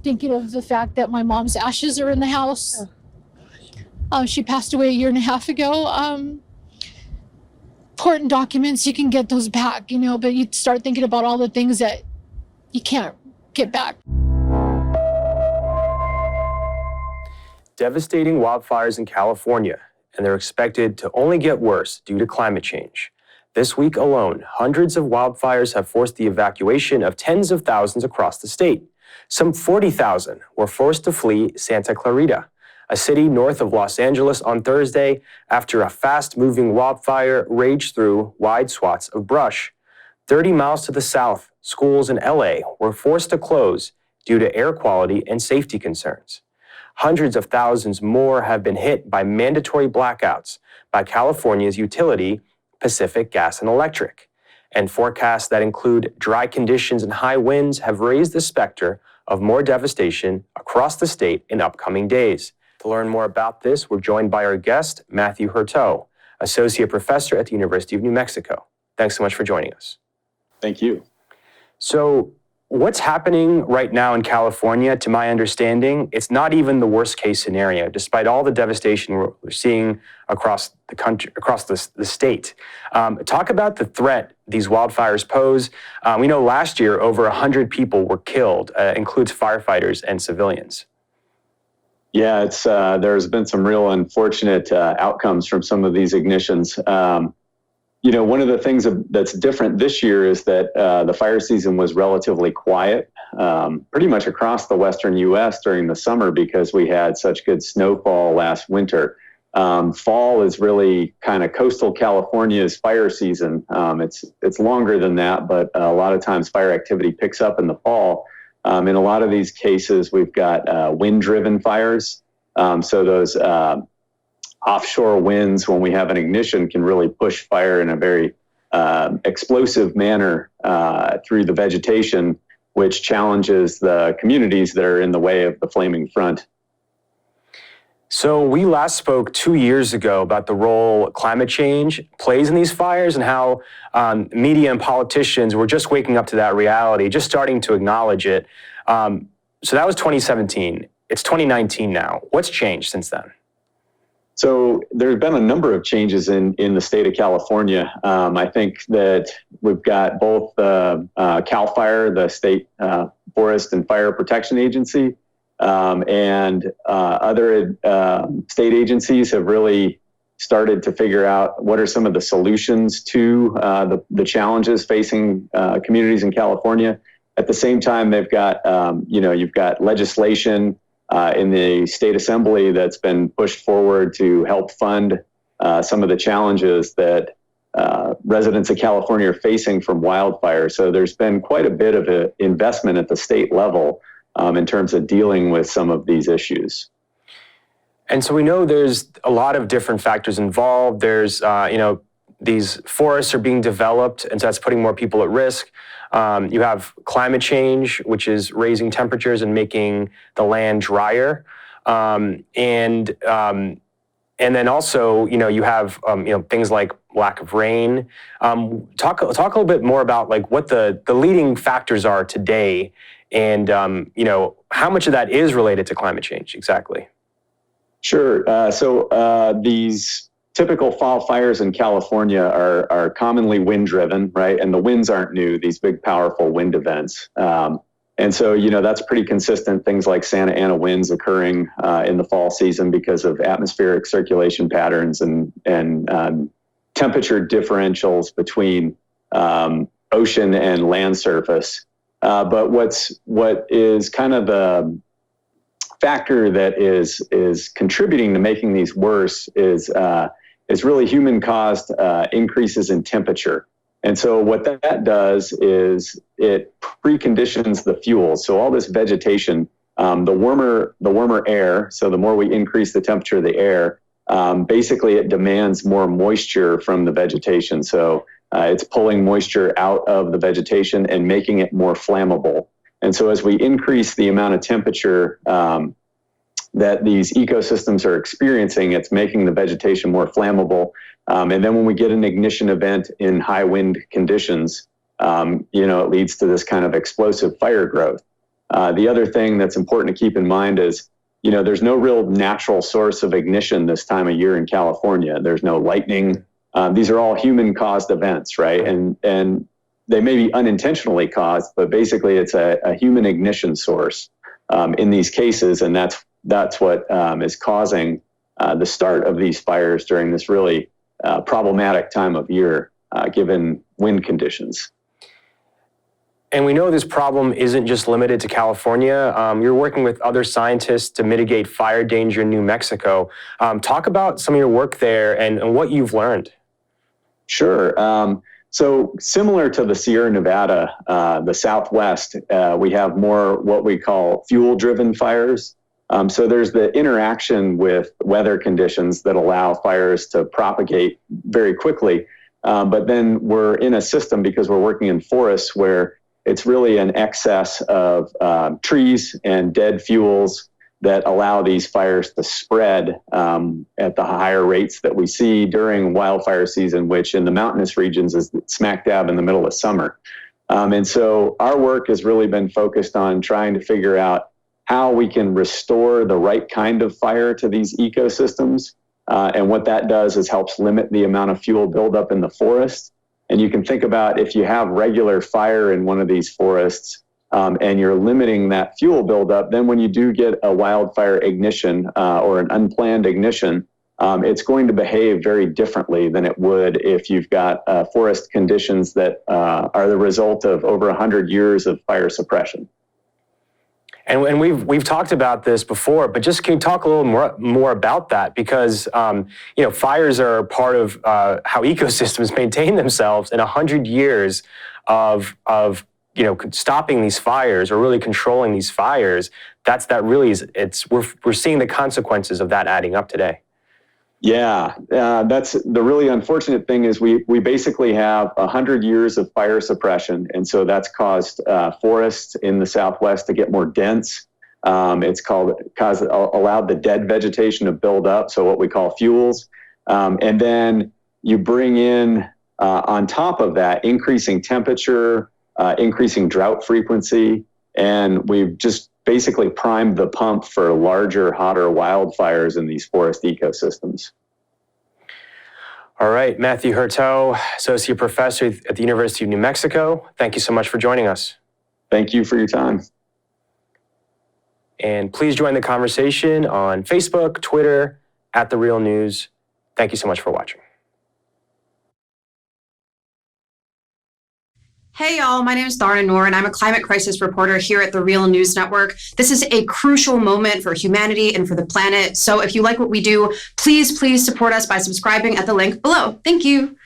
thinking of the fact that my mom's ashes are in the house. She passed away a year and a half ago. Important documents, you can get those back, but you start thinking about all the things that you can't get back. Devastating wildfires in California, and they're expected to only get worse due to climate change. This week alone, hundreds of wildfires have forced the evacuation of tens of thousands across the state. Some 40,000 were forced to flee Santa Clarita, a city north of Los Angeles, on Thursday after a fast-moving wildfire raged through wide swaths of brush. 30 miles to the south, schools in LA were forced to close due to air quality and safety concerns. Hundreds of thousands more have been hit by mandatory blackouts by California's utility, Pacific Gas and Electric. And forecasts that include dry conditions and high winds have raised the specter of more devastation across the state in upcoming days. To learn more about this, we're joined by our guest, Matthew Hurteau, Associate Professor at the University of New Mexico. Thanks so much for joining us. Thank you. So, what's happening right now in California, to my understanding, it's not even the worst case scenario, despite all the devastation we're seeing across the country, across the state. Talk about the threat these wildfires pose. We know last year over 100 people were killed, includes firefighters and civilians. Yeah, there's been some real unfortunate outcomes from some of these ignitions. One of the things that's different this year is that the fire season was relatively quiet, pretty much across the western U.S. during the summer because we had such good snowfall last winter. Fall is really kind of coastal California's fire season. It's longer than that, but a lot of times fire activity picks up in the fall. In a lot of these cases, we've got wind-driven fires. So those offshore winds, when we have an ignition, can really push fire in a very explosive manner through the vegetation, which challenges the communities that are in the way of the flaming front. So we last spoke 2 years ago about the role climate change plays in these fires and how media and politicians were just waking up to that reality, just starting to acknowledge it. So that was 2017. It's 2019 now. What's changed since then? So there's been a number of changes in the state of California. I think that we've got both CAL FIRE, the state forest and fire protection agency, and other state agencies have really started to figure out what are some of the solutions to the challenges facing communities in California. At the same time, they've got, you've got legislation in the state assembly that's been pushed forward to help fund some of the challenges that residents of California are facing from wildfire. So there's been quite a bit of an investment at the state level in terms of dealing with some of these issues. And so we know there's a lot of different factors involved. There's, these forests are being developed, and so that's putting more people at risk. You have climate change, which is raising temperatures and making the land drier. And then also, you have, things like lack of rain. Talk a little bit more about like what the leading factors are today and, how much of that is related to climate change exactly? Sure. So these typical fall fires in California are commonly wind-driven, right? And the winds aren't new, these big, powerful wind events. And so, that's pretty consistent. Things like Santa Ana winds occurring in the fall season because of atmospheric circulation patterns and temperature differentials between ocean and land surface. But what is kind of the factor that is contributing to making these worse is really human-caused increases in temperature. And so what that does is it preconditions the fuel. So all this vegetation, the warmer air, so the more we increase the temperature of the air, basically it demands more moisture from the vegetation. So it's pulling moisture out of the vegetation and making it more flammable. And so as we increase the amount of temperature that these ecosystems are experiencing, it's making the vegetation more flammable. And then when we get an ignition event in high wind conditions, it leads to this kind of explosive fire growth. The other thing that's important to keep in mind is, there's no real natural source of ignition this time of year in California. There's no lightning. These are all human-caused events, right? And they may be unintentionally caused, but basically it's a human ignition source in these cases, and that's what is causing the start of these fires during this really problematic time of year, given wind conditions. And we know this problem isn't just limited to California. You're working with other scientists to mitigate fire danger in New Mexico. Talk about some of your work there and what you've learned. Sure. So similar to the Sierra Nevada, the Southwest, we have more what we call fuel-driven fires. So there's the interaction with weather conditions that allow fires to propagate very quickly. But then we're in a system, because we're working in forests, where it's really an excess of trees and dead fuels that allow these fires to spread at the higher rates that we see during wildfire season, which in the mountainous regions is smack dab in the middle of summer. And so our work has really been focused on trying to figure out how we can restore the right kind of fire to these ecosystems. And what that does is helps limit the amount of fuel buildup in the forest. And you can think about, if you have regular fire in one of these forests and you're limiting that fuel buildup, then when you do get a wildfire ignition or an unplanned ignition, it's going to behave very differently than it would if you've got forest conditions that are the result of over 100 years of fire suppression. And we've talked about this before, but just can you talk a little more about that? Because fires are part of how ecosystems maintain themselves. In 100 years of stopping these fires or really controlling these fires, we're seeing the consequences of that adding up today. Yeah, that's the really unfortunate thing is we basically have 100 years of fire suppression. And so that's caused forests in the Southwest to get more dense. Allowed the dead vegetation to build up, so what we call fuels. And then you bring in, on top of that, increasing temperature, increasing drought frequency, and we've just basically primed the pump for larger, hotter wildfires in these forest ecosystems. All right, Matthew Hurteau, Associate Professor at the University of New Mexico. Thank you so much for joining us. Thank you for your time. And please join the conversation on Facebook, Twitter, @TheRealNews. Thank you so much for watching. Hey y'all, my name is Thara Noor and I'm a climate crisis reporter here at The Real News Network. This is a crucial moment for humanity and for the planet. So if you like what we do, please support us by subscribing at the link below. Thank you.